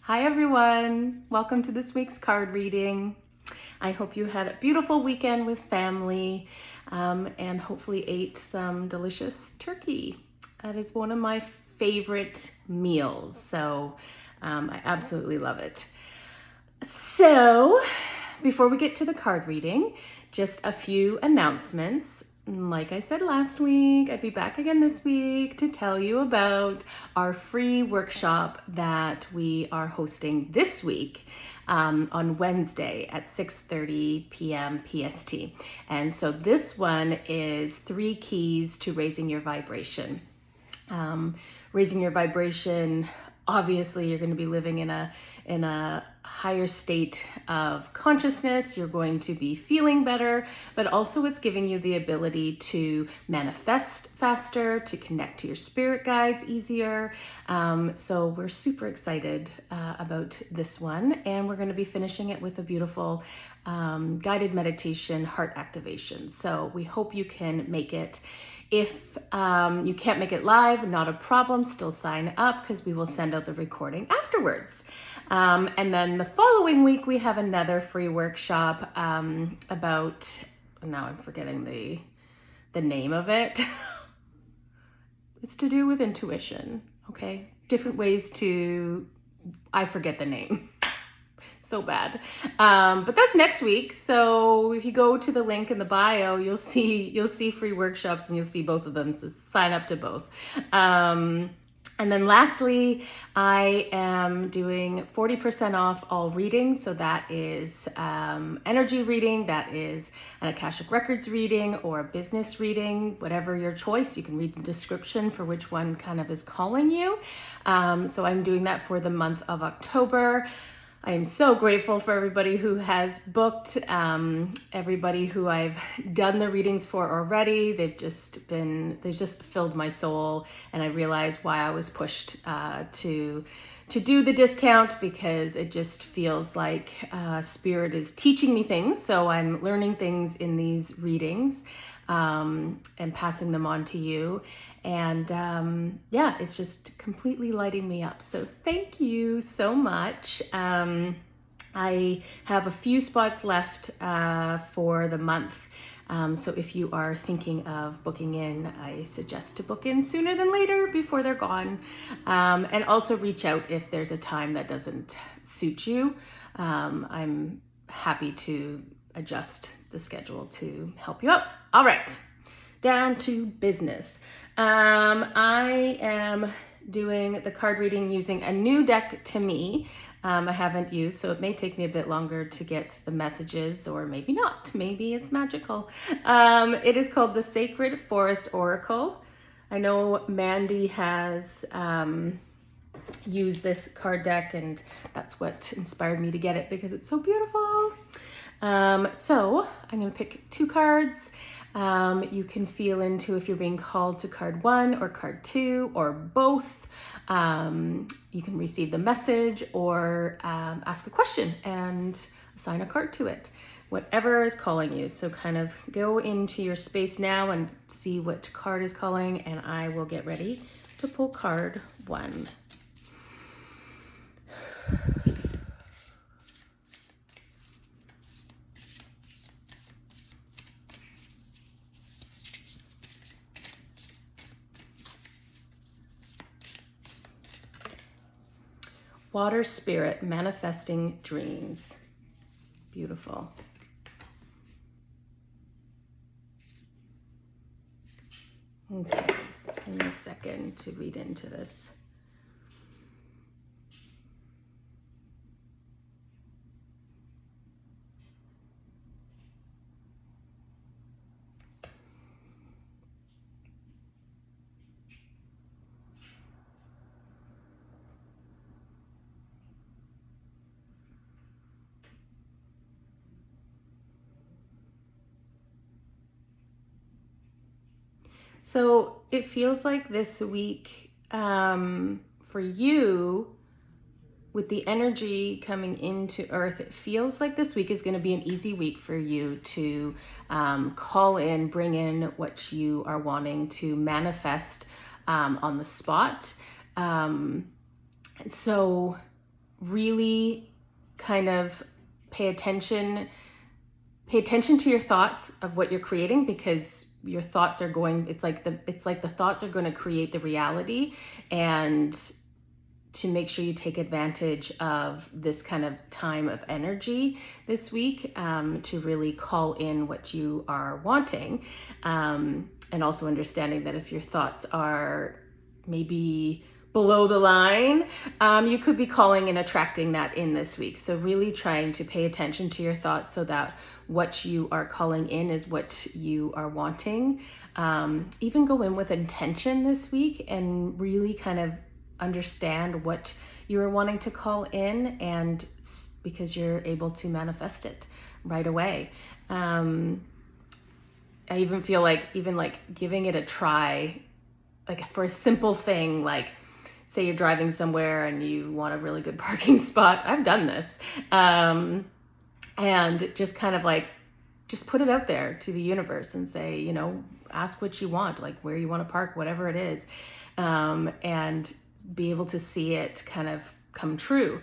Hi everyone, welcome to this week's card reading. I hope you had a beautiful weekend with family and hopefully ate some delicious turkey. That is one of my favorite meals, so I absolutely love it. So, before we get to the card reading, just a few announcements. Like I said last week, I'd be back again this week to tell you about our free workshop that we are hosting this week on Wednesday at 6:30 p.m. PST. And so this one is 3 keys to raising your vibration. Raising your vibration, obviously you're going to be living in a higher state of consciousness. You're going to be feeling better, but also it's giving you the ability to manifest faster, to connect to your spirit guides easier. So we're super excited about this one, and we're going to be finishing it with a beautiful guided meditation heart activation. So we hope you can make it. If you can't make it live, not a problem, still sign up because we will send out the recording afterwards. And then the following week, we have another free workshop about, now I'm forgetting the name of it. It's to do with intuition, okay? Different ways to, I forget the name. So bad. But that's next week. So if you go to the link in the bio, you'll see free workshops and you'll see both of them. So sign up to both. And then lastly, I am doing 40% off all readings. So that is energy reading, that is an Akashic Records reading or a business reading, whatever your choice. You can read the description for which one kind of is calling you. So I'm doing that for the month of October. I am so grateful for everybody who has booked, everybody who I've done the readings for already. They've just filled my soul, and I realized why I was pushed to do the discount, because it just feels like Spirit is teaching me things. So I'm learning things in these readings and passing them on to you. And yeah, it's just completely lighting me up. So thank you so much. I have a few spots left for the month. So if you are thinking of booking in, I suggest to book in sooner than later before they're gone. And also reach out if there's a time that doesn't suit you. I'm happy to adjust the schedule to help you out. All right, down to business. I am doing the card reading using a new deck to me. I haven't used, so it may take me a bit longer to get the messages, or maybe not. Maybe it's magical. It is called the Sacred Forest Oracle. I know Mandy has used this card deck, and that's what inspired me to get it because it's so beautiful. So I'm going to pick 2 cards. You can feel into if you're being called to card 1 or card 2 or both. You can receive the message or ask a question and assign a card to it. Whatever is calling you. So kind of go into your space now and see what card is calling, and I will get ready to pull card 1. Water Spirit, manifesting dreams. Beautiful. Okay, give me a second to read into this. So it feels like this week for you, with the energy coming into Earth, it feels like this week is going to be an easy week for you to call in, bring in what you are wanting to manifest on the spot. So really kind of pay attention to your thoughts of what you're creating, because your thoughts are going, it's like the thoughts are going to create the reality. And to make sure you take advantage of this kind of time of energy this week, to really call in what you are wanting. And also understanding that if your thoughts are maybe below the line, you could be calling and attracting that in this week. So really trying to pay attention to your thoughts so that what you are calling in is what you are wanting. Even go in with intention this week and really kind of understand what you are wanting to call in, and because you're able to manifest it right away. I even feel like giving it a try, like for a simple thing, like say you're driving somewhere and you want a really good parking spot. I've done this. And just kind of like, just put it out there to the universe and say, ask what you want, like where you want to park, whatever it is. And be able to see it kind of come true.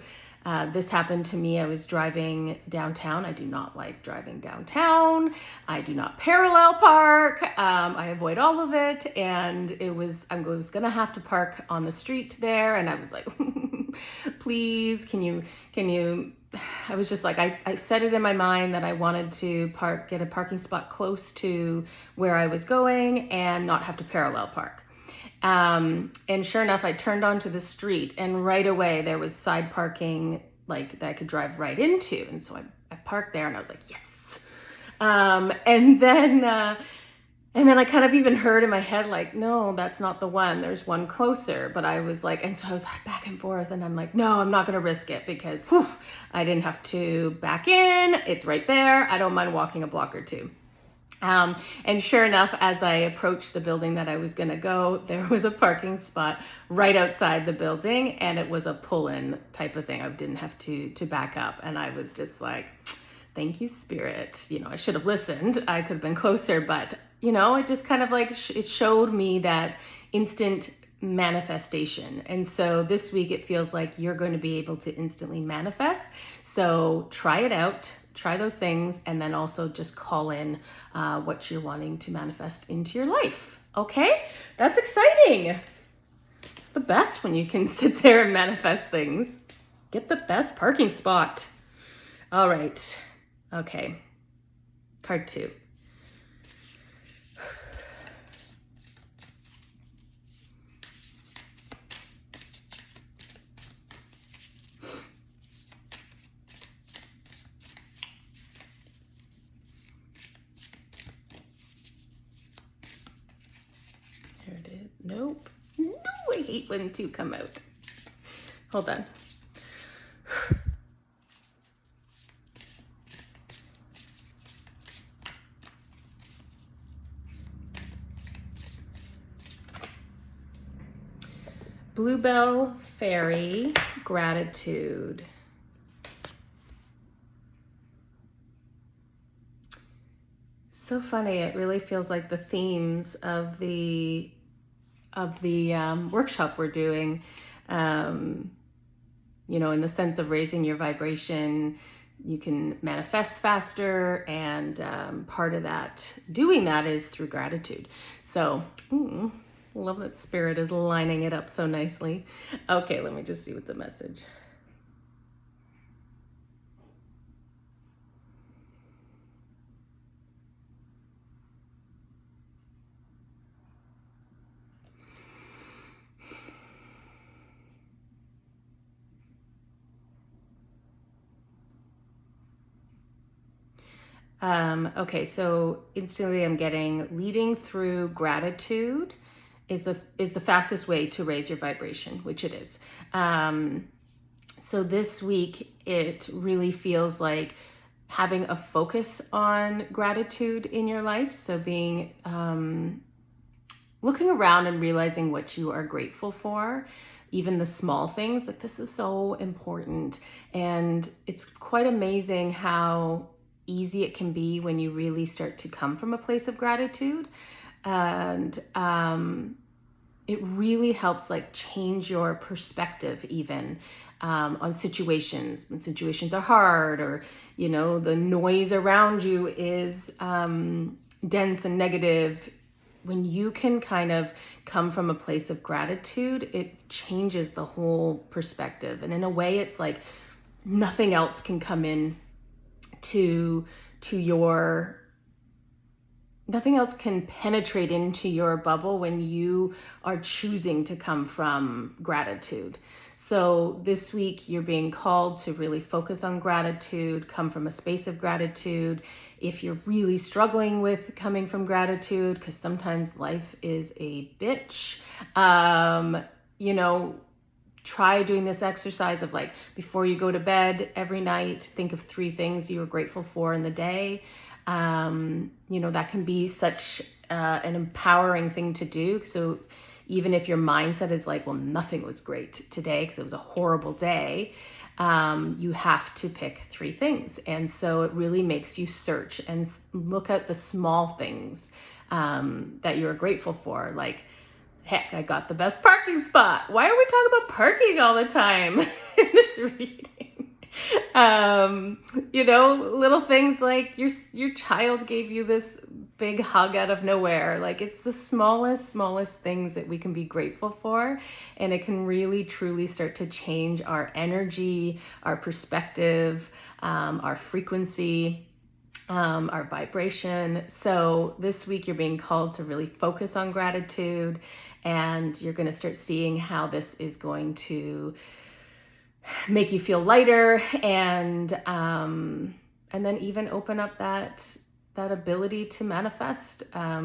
This happened to me. I was driving downtown. I do not like driving downtown. I do not parallel park. I avoid all of it. And I was going to have to park on the street there. And I was like, please, can you, I was just like, I set it in my mind that I wanted to get a parking spot close to where I was going and not have to parallel park. And sure enough, I turned onto the street, and right away there was side parking like that I could drive right into. And so I parked there, and I was like, yes. And then I kind of even heard in my head, like, no, that's not the one. There's one closer. But I was like, and so I was back and forth, and I'm like, no, I'm not going to risk it, because I didn't have to back in. It's right there. I don't mind walking a block or two. And sure enough, as I approached the building that I was going to go, there was a parking spot right outside the building, and it was a pull-in type of thing. I didn't have to back up. And I was just like, thank you, Spirit. I should have listened. I could have been closer, but it just kind of like, it showed me that instant manifestation. And so this week it feels like you're going to be able to instantly manifest. So try it out. Try those things, and then also just call in what you're wanting to manifest into your life. Okay? That's exciting. It's the best when you can sit there and manifest things. Get the best parking spot. All right. Okay. Card 2. There it is. Nope. No, I hate when 2 come out. Hold on. Bluebell Fairy, Gratitude. So funny. It really feels like the themes of the workshop we're doing, in the sense of raising your vibration. You can manifest faster, and part of that, doing that, is through gratitude. So, love that Spirit is lining it up so nicely. Okay, let me just see what the message. Okay, so instantly I'm getting leading through gratitude is the fastest way to raise your vibration, which it is. So this week it really feels like having a focus on gratitude in your life. So being looking around and realizing what you are grateful for, even the small things. Like, this is so important, and it's quite amazing how easy it can be when you really start to come from a place of gratitude. And it really helps like change your perspective even on situations when situations are hard, or the noise around you is dense and negative. When you can kind of come from a place of gratitude, it changes the whole perspective. And in a way, it's like nothing else can come in to your, nothing else can penetrate into your bubble when you are choosing to come from gratitude. So this week you're being called to really focus on gratitude, come from a space of gratitude. If you're really struggling with coming from gratitude, because sometimes life is a bitch, try doing this exercise of like, before you go to bed every night, think of 3 things you were grateful for in the day. That can be such an empowering thing to do. So even if your mindset is like, well, nothing was great today because it was a horrible day, you have to pick 3 things. And so it really makes you search and look at the small things that you're grateful for. Like, heck, I got the best parking spot. Why are we talking about parking all the time in this reading? Little things like your child gave you this big hug out of nowhere. Like, it's the smallest things that we can be grateful for, and it can really truly start to change our energy, our perspective, our frequency, our vibration. So this week you're being called to really focus on gratitude, and you're going to start seeing how this is going to make you feel lighter, and then even open up that ability to manifest.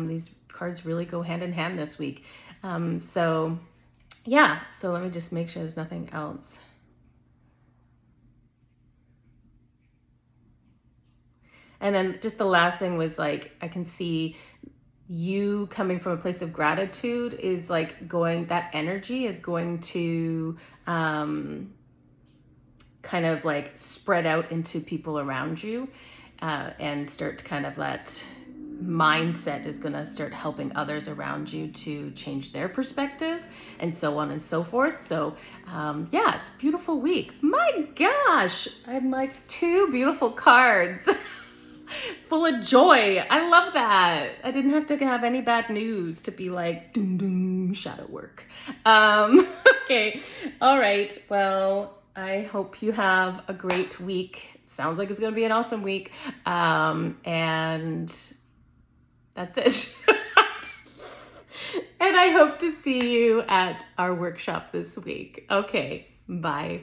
These cards really go hand in hand this week. So let me just make sure there's nothing else. And then just the last thing was like, I can see you coming from a place of gratitude is like that energy is going to kind of like spread out into people around you, and start to kind of that mindset is going to start helping others around you to change their perspective, and so on and so forth. So it's a beautiful week. My gosh, I have like 2 beautiful cards full of joy. I love that. I didn't have to have any bad news to be like, ding, ding, shadow work. Okay. All right. Well, I hope you have a great week. Sounds like it's going to be an awesome week. And that's it. And I hope to see you at our workshop this week. Okay. Bye.